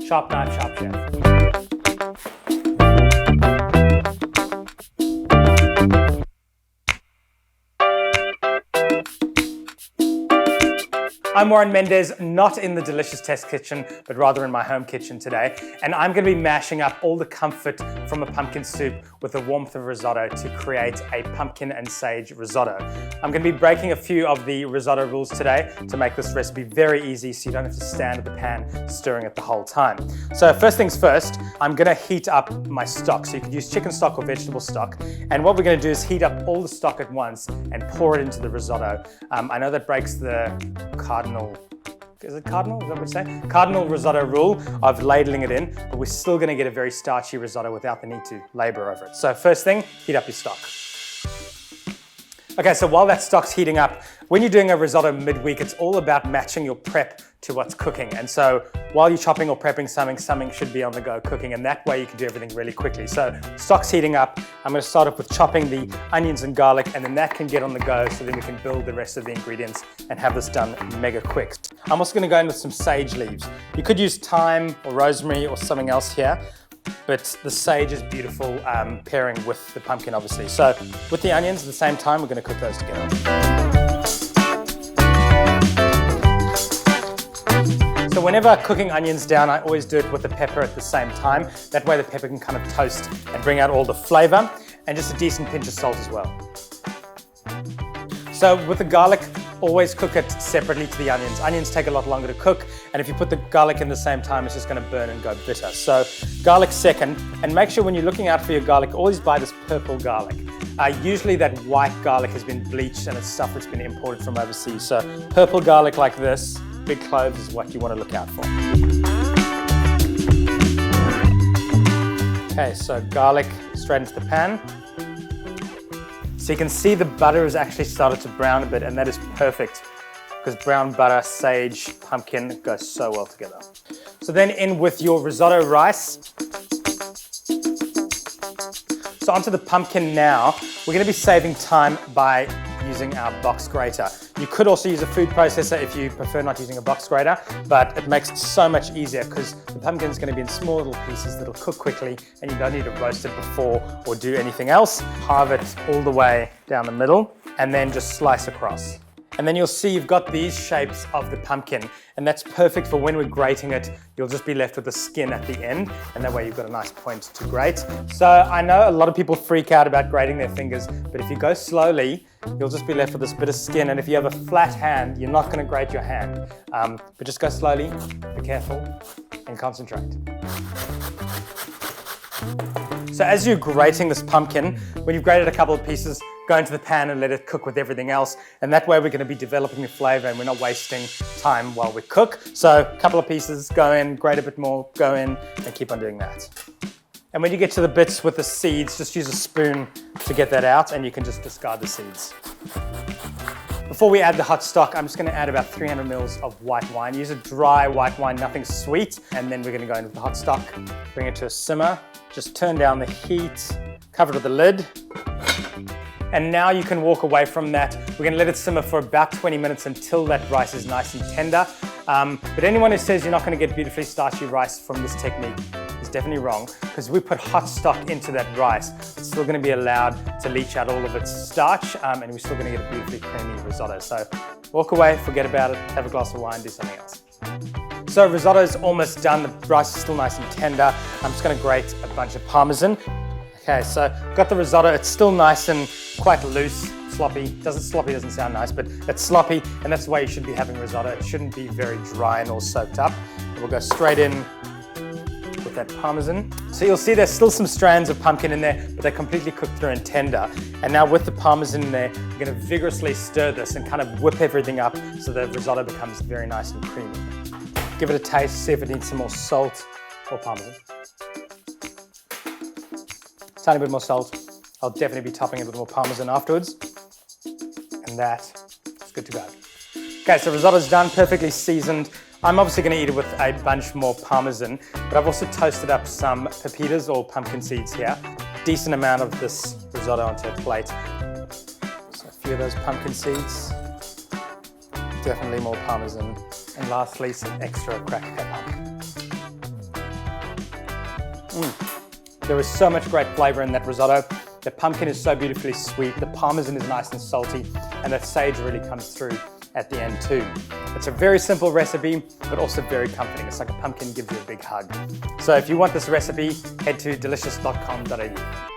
Sharp knife, sharp chef. I'm Warren Mendez, not in the delicious test kitchen, but rather in my home kitchen today. And I'm going to be mashing up all the comfort from a pumpkin soup with the warmth of risotto to create a pumpkin and sage risotto. I'm going to be breaking a few of the risotto rules today to make this recipe very easy so you don't have to stand at the pan stirring it the whole time. So first things first, I'm going to heat up my stock. So you could use chicken stock or vegetable stock. And what we're going to do is heat up all the stock at once and pour it into the risotto. I know that breaks the cardinal risotto rule of ladling it in, but we're still going to get a very starchy risotto without the need to labor over it. So first thing, heat up your stock. Okay, so while that stock's heating up, when you're doing a risotto midweek, it's all about matching your prep to what's cooking. And so while you're chopping or prepping something should be on the go cooking, and that way you can do everything really quickly. So stock's heating up. I'm going to start off with chopping the onions and garlic, and then that can get on the go, so then we can build the rest of the ingredients and have this done mega quick. I'm also going to go in with some sage leaves. You could use thyme or rosemary or something else here, but the sage is beautiful pairing with the pumpkin, obviously. So with the onions at the same time, we're going to cook those together. So whenever cooking onions down, I always do it with the pepper at the same time. That way the pepper can kind of toast and bring out all the flavor, and just a decent pinch of salt as well. So with the garlic, always cook it separately to the onions. Onions take a lot longer to cook, and if you put the garlic in the same time, it's just going to burn and go bitter. So garlic second, and make sure when you're looking out for your garlic, always buy this purple garlic. Usually that white garlic has been bleached and it's stuff that's been imported from overseas. So purple garlic like this, big cloves, is what you want to look out for. Okay, so garlic straight into the pan. So you can see the butter has actually started to brown a bit, and that is perfect because brown butter, sage, pumpkin goes so well together. So then in with your risotto rice. So onto the pumpkin now. We're going to be saving time by using our box grater. You could also use a food processor if you prefer not using a box grater, but it makes it so much easier because the pumpkin is going to be in small little pieces that'll cook quickly, and you don't need to roast it before or do anything else. Halve it all the way down the middle and then just slice across. And then you'll see you've got these shapes of the pumpkin, and that's perfect for when we're grating it. You'll just be left with the skin at the end, and that way you've got a nice point to grate. So I know a lot of people freak out about grating their fingers, but if you go slowly, you'll just be left with this bit of skin, and if you have a flat hand, you're not going to grate your hand. But just go slowly, be careful, and concentrate. So as you're grating this pumpkin, when you've grated a couple of pieces, go into the pan and let it cook with everything else. And that way we're going to be developing the flavor and we're not wasting time while we cook. So a couple of pieces, go in, grate a bit more, go in, and keep on doing that. And when you get to the bits with the seeds, just use a spoon to get that out, and you can just discard the seeds. Before we add the hot stock, I'm just going to add about 300 ml of white wine. Use a dry white wine, nothing sweet. And then we're going to go in with the hot stock, bring it to a simmer. Just turn down the heat, cover it with the lid. And now you can walk away from that. We're going to let it simmer for about 20 minutes until that rice is nice and tender. But anyone who says you're not going to get beautifully starchy rice from this technique is definitely wrong, because we put hot stock into that rice, it's still going to be allowed to leach out all of its starch, and we're still going to get a beautifully creamy risotto. So walk away, forget about it, have a glass of wine, do something else. So risotto is almost done. The rice is still nice and tender. I'm just going to grate a bunch of Parmesan. Okay, so got the risotto. It's still nice and quite loose, sloppy. Sloppy doesn't sound nice, but it's sloppy, and that's the way you should be having risotto. It shouldn't be very dry and all soaked up. And we'll go straight in with that Parmesan. So you'll see there's still some strands of pumpkin in there, but they're completely cooked through and tender. And now with the Parmesan in there, we're going to vigorously stir this and kind of whip everything up so the risotto becomes very nice and creamy. Give it a taste, see if it needs some more salt or Parmesan. Tiny bit more salt. I'll definitely be topping it with more Parmesan afterwards. And that is good to go. Okay, so risotto's done, perfectly seasoned. I'm obviously going to eat it with a bunch more Parmesan, but I've also toasted up some pepitas or pumpkin seeds here. Decent amount of this risotto onto a plate. So a few of those pumpkin seeds. Definitely more Parmesan. And lastly, some extra cracked pepper. There is so much great flavor in that risotto. The pumpkin is so beautifully sweet, the parmesan is nice and salty, and that sage really comes through at the end too. It's a very simple recipe, but also very comforting. It's like a pumpkin gives you a big hug. So if you want this recipe, head to delicious.com.au.